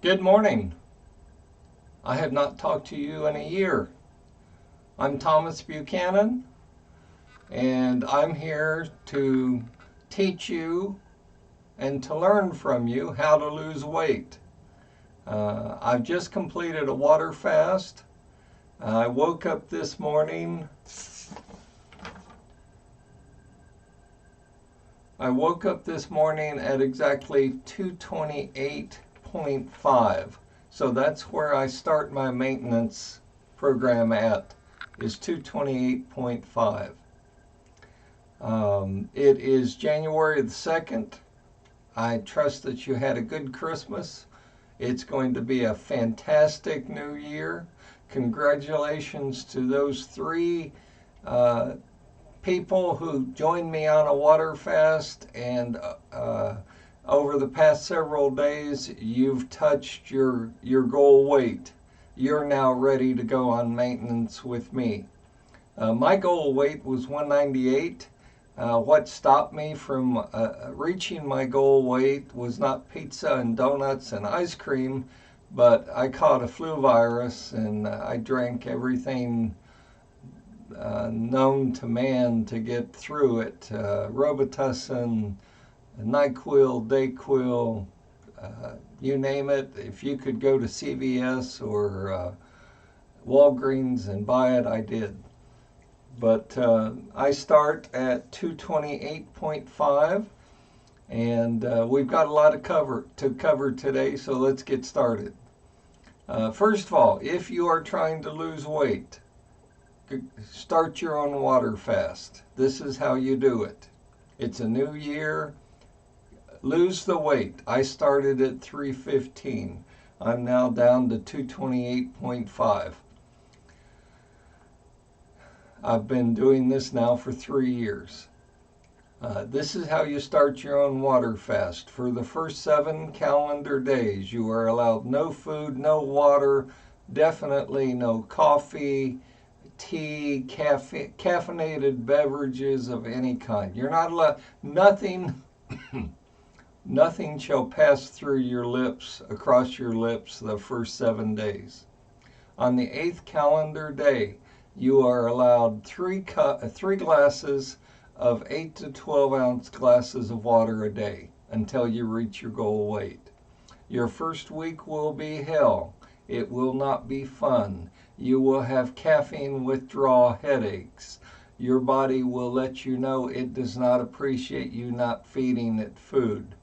Good morning. I have not talked to you in a year. I'm Thomas Buchanan, and I'm here to teach you and to learn from you how to lose weight. I've just completed a water fast. I woke up this morning. At exactly 228.5. So that's where I start my maintenance program at, is 228.5. It is January the 2nd. I trust that you had a good Christmas. It's going to be a fantastic new year. Congratulations to those three people who joined me on a water fast, and over the past several days you've touched your goal weight. You're now ready to go on maintenance with me. My goal weight was 198. What stopped me from reaching my goal weight was not pizza and donuts and ice cream, but I caught a flu virus, and I drank everything known to man to get through it. Robitussin, NyQuil, Dayquil, you name it. If you could go to CVS or Walgreens and buy it, I did. But I start at 228.5, and we've got a lot to cover today, so let's get started. First of all, if you are trying to lose weight, start your own water fast. This is how you do it. It's a new year. Lose the weight. I started at 315. I'm now down to 228.5. I've been doing this now for 3 years. This is how you start your own water fast. For the first 7 calendar days, you are allowed no food, no water, definitely no coffee, tea, caffeinated beverages of any kind. You're not allowed, nothing shall pass through your lips, across your lips, the first 7 days. On the 8th calendar day, you are allowed 3 glasses of 8 to 12 ounce glasses of water a day until you reach your goal weight. Your first week will be hell. It will not be fun. You will have caffeine withdrawal headaches. Your body will let you know it does not appreciate you not feeding it food.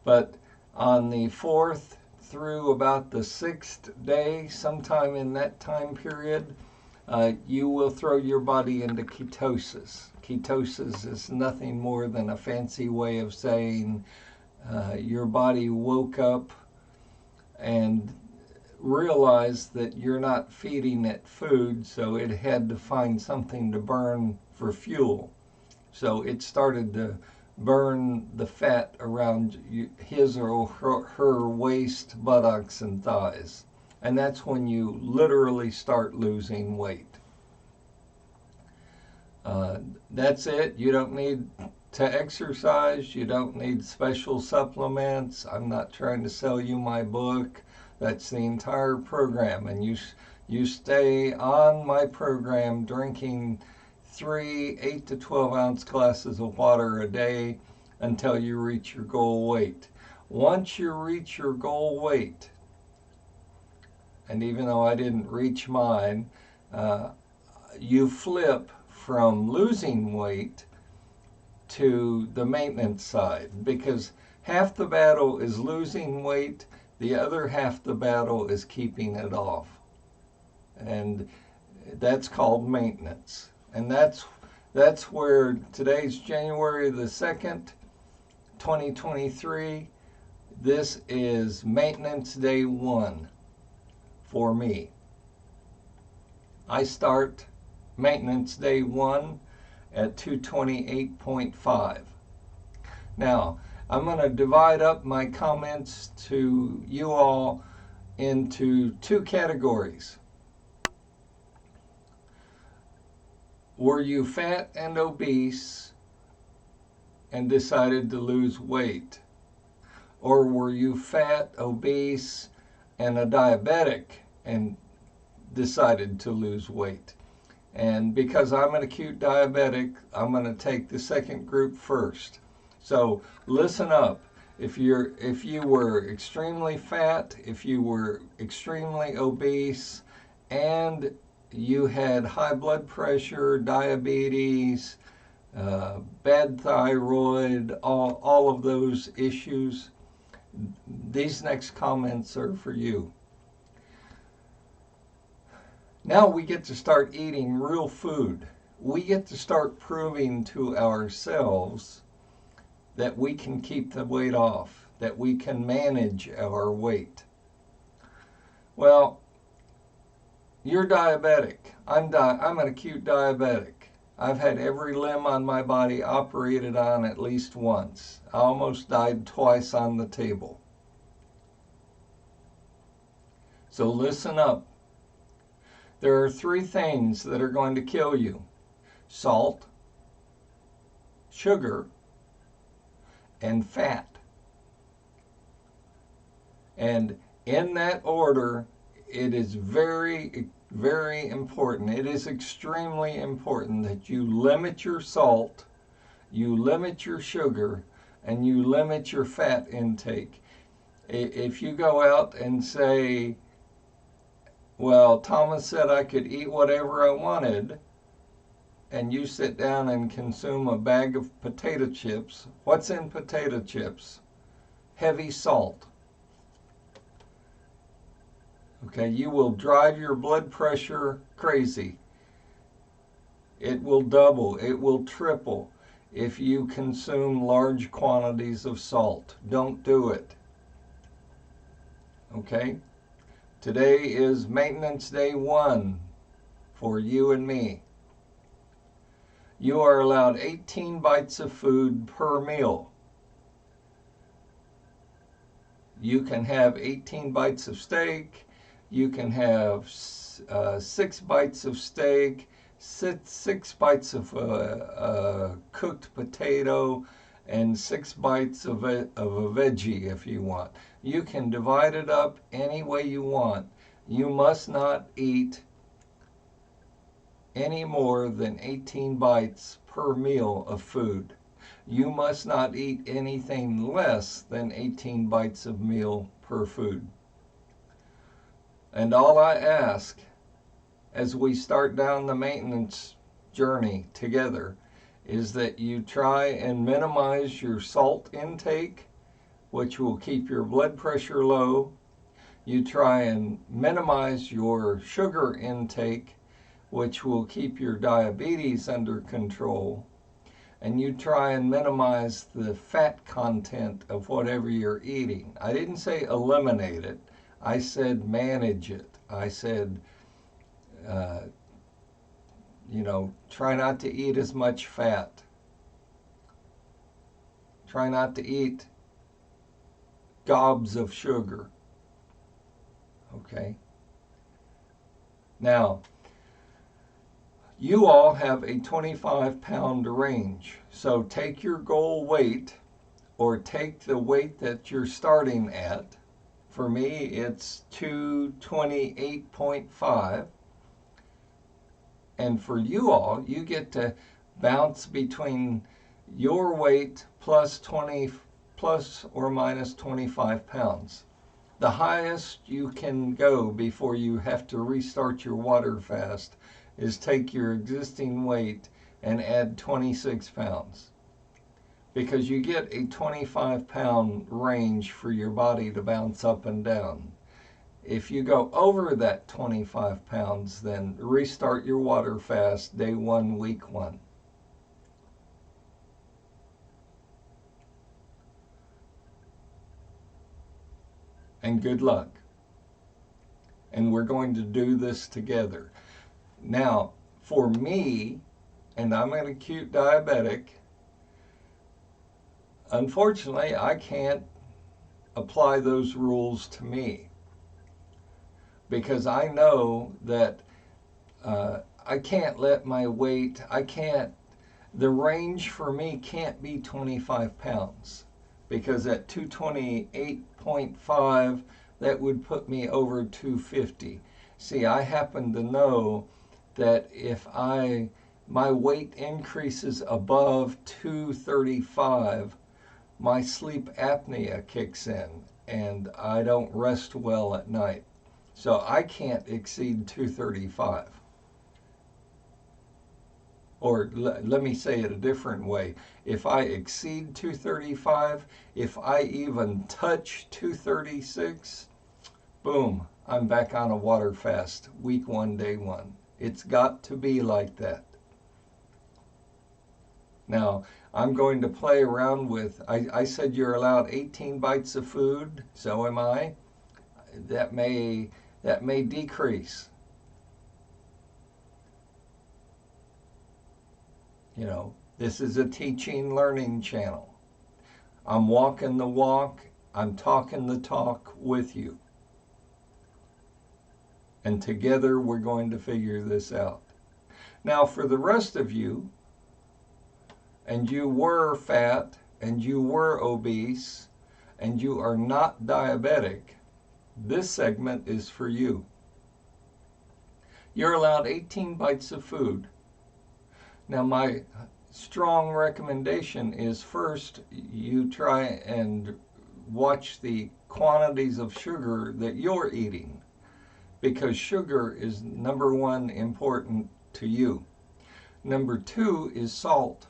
But on the 4th through about the 6th day, sometime in that time period, you will throw your body into ketosis. Ketosis is nothing more than a fancy way of saying your body woke up and realized that you're not feeding it food, so it had to find something to burn for fuel. So it started to burn the fat around his or her waist, buttocks, and thighs. And that's when you literally start losing weight. That's it. You don't need to exercise. You don't need special supplements. I'm not trying to sell you my book. That's the entire program. And you stay on my program drinking 3 8 to 12 ounce glasses of water a day until you reach your goal weight. Once you reach your goal weight, and even though I didn't reach mine, you flip from losing weight to the maintenance side, because half the battle is losing weight, the other half the battle is keeping it off. And that's called maintenance. And that's where today's January the 2nd, 2023. This is maintenance day 1 for me. I start maintenance day 1 at 228.5. Now, I'm going to divide up my comments to you all into 2 categories. Were you fat and obese and decided to lose weight? Or were you fat, obese, and a diabetic and decided to lose weight? And because I'm an acute diabetic, I'm going to take the second group first. So listen up. If you were extremely fat, if you were extremely obese, and you had high blood pressure, diabetes, bad thyroid, all of those issues, these next comments are for you. Now we get to start eating real food. We get to start proving to ourselves that we can keep the weight off, that we can manage our weight. Well, you're diabetic. I'm an acute diabetic. I've had every limb on my body operated on at least once. I almost died twice on the table. So listen up. There are three things that are going to kill you: salt, sugar, and fat. And in that order, it is very, very important. It is extremely important that you limit your salt, you limit your sugar, and you limit your fat intake. If you go out and say, well, Thomas said I could eat whatever I wanted, and you sit down and consume a bag of potato chips, what's in potato chips? Heavy salt. Okay, you will drive your blood pressure crazy. It will double, it will triple if you consume large quantities of salt. Don't do it. Okay? Today is maintenance day 1 for you and me. You are allowed 18 bites of food per meal. You can have 18 bites of steak. You can have 6 bites of steak, 6 bites of cooked potato, and 6 bites of a veggie if you want. You can divide it up any way you want. You must not eat any more than 18 bites per meal of food. You must not eat anything less than 18 bites of meal per food. And all I ask as we start down the maintenance journey together is that you try and minimize your salt intake, which will keep your blood pressure low. You try and minimize your sugar intake, which will keep your diabetes under control. And you try and minimize the fat content of whatever you're eating. I didn't say eliminate it. I said manage it. I said, try not to eat as much fat. Try not to eat gobs of sugar. Okay? Now, you all have a 25-pound range. So take your goal weight, or take the weight that you're starting at. For me, it's 228.5. And for you all, you get to bounce between your weight plus or minus 25 pounds. The highest you can go before you have to restart your water fast is take your existing weight and add 26 pounds. Because you get a 25-pound range for your body to bounce up and down. If you go over that 25 pounds, then restart your water fast day 1, week 1. And good luck. And we're going to do this together. Now, for me, and I'm an acute diabetic, unfortunately, I can't apply those rules to me because I know that I can't let my weight, the range for me can't be 25 pounds. because at 228.5, that would put me over 250. See, I happen to know that if my weight increases above 235, my sleep apnea kicks in and I don't rest well at night. So I can't exceed 235. Or let me say it a different way. If I exceed 235, if I even touch 236, boom, I'm back on a water fast, week 1, day 1. It's got to be like that. Now, I'm going to play around with, I said you're allowed 18 bites of food, so am I. That may decrease. You know, this is a teaching, learning channel. I'm walking the walk, I'm talking the talk with you. And together we're going to figure this out. Now, for the rest of you, and you were fat, and you were obese, and you are not diabetic, this segment is for you. You're allowed 18 bites of food. Now, my strong recommendation is first you try and watch the quantities of sugar that you're eating, because sugar is number 1 important to you. Number 2 is salt.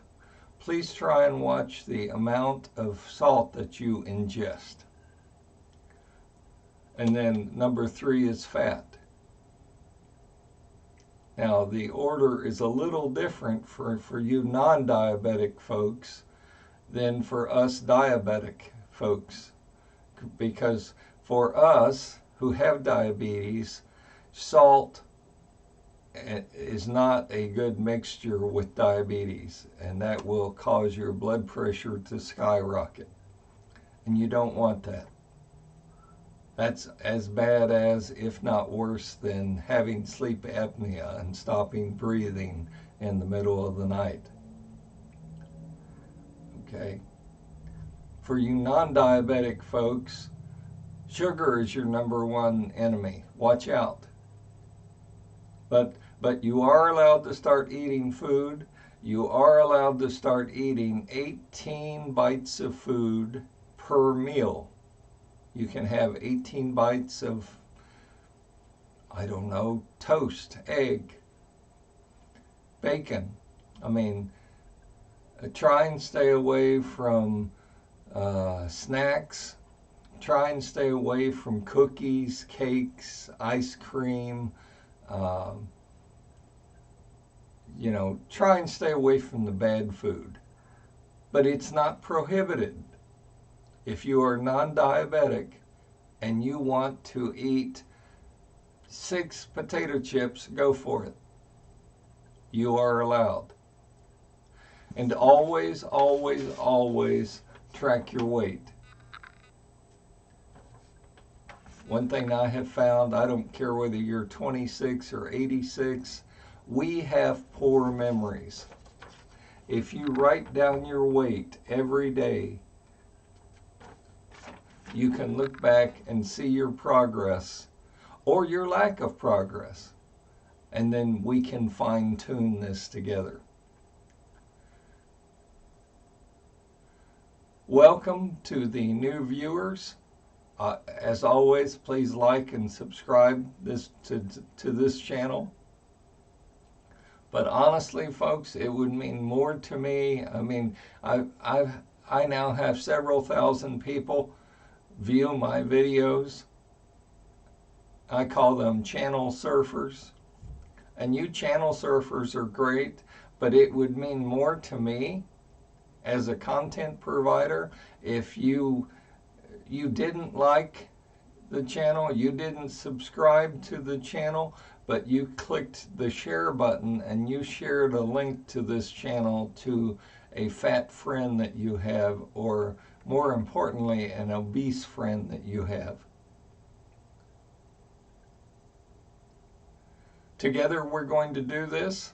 Please try and watch the amount of salt that you ingest. And then number 3 is fat. Now, the order is a little different for you non-diabetic folks than for us diabetic folks. Because for us who have diabetes, salt is not a good mixture with diabetes, and that will cause your blood pressure to skyrocket. And you don't want that. That's as bad as, if not worse than, having sleep apnea and stopping breathing in the middle of the night. Okay? For you non-diabetic folks, sugar is your number 1 enemy. Watch out. But you are allowed to start eating food. You are allowed to start eating 18 bites of food per meal. You can have 18 bites of, I don't know, toast, egg, bacon. I mean, try and stay away from snacks. Try and stay away from cookies, cakes, ice cream. You know, try and stay away from the bad food. But it's not prohibited. If you are non-diabetic and you want to eat 6 potato chips, go for it. You are allowed. And always, always, always track your weight. One thing I have found, I don't care whether you're 26 or 86, we have poor memories. If you write down your weight every day, you can look back and see your progress or your lack of progress. And then we can fine-tune this together. Welcome to the new viewers. As always, please like and subscribe to this channel. But honestly, folks, it would mean more to me. I mean, I now have several thousand people view my videos. I call them channel surfers. And you channel surfers are great, but it would mean more to me as a content provider if you didn't like the channel, you didn't subscribe to the channel, but you clicked the share button and you shared a link to this channel to a fat friend that you have, or more importantly, an obese friend that you have. Together we're going to do this.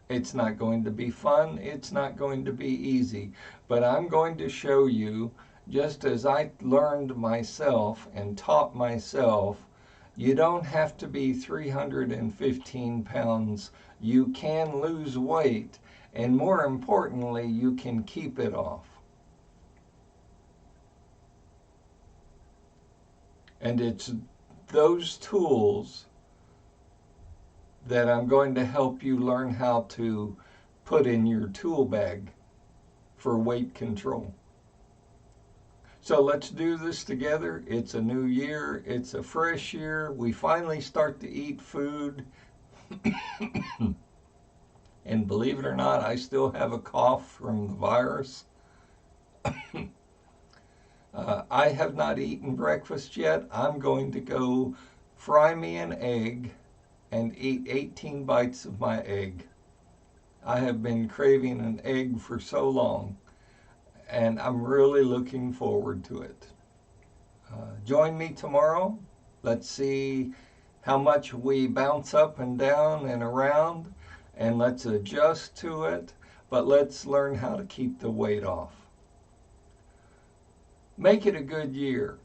It's not going to be fun. It's not going to be easy. But I'm going to show you, just as I learned myself and taught myself, you don't have to be 315 pounds. You can lose weight. And more importantly, you can keep it off. And it's those tools that I'm going to help you learn how to put in your tool bag for weight control. So let's do this together. It's a new year. It's a fresh year. We finally start to eat food. And believe it or not, I still have a cough from the virus. I have not eaten breakfast yet. I'm going to go fry me an egg and eat 18 bites of my egg. I have been craving an egg for so long, and I'm really looking forward to it. Join me tomorrow. Let's see how much we bounce up and down and around, and let's adjust to it, but let's learn how to keep the weight off. Make it a good year.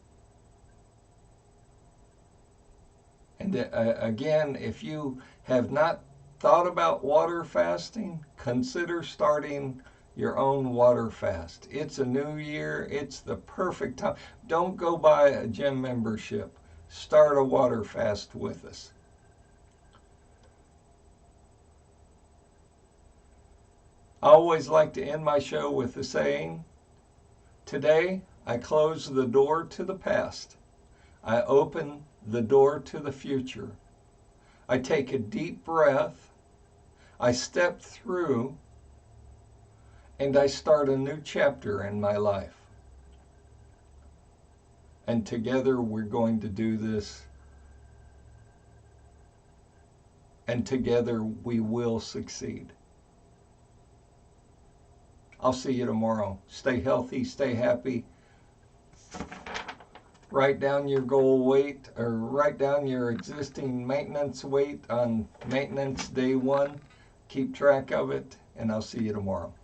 And again, if you have not thought about water fasting, consider starting your own water fast. It's a new year. It's the perfect time. Don't go buy a gym membership. Start a water fast with us. I always like to end my show with the saying, today I close the door to the past. I open the door to the future. I take a deep breath. I step through, and I start a new chapter in my life. And together we're going to do this. And together we will succeed. I'll see you tomorrow. Stay healthy, stay happy. Write down your goal weight, or write down your existing maintenance weight on maintenance day 1. Keep track of it, and I'll see you tomorrow.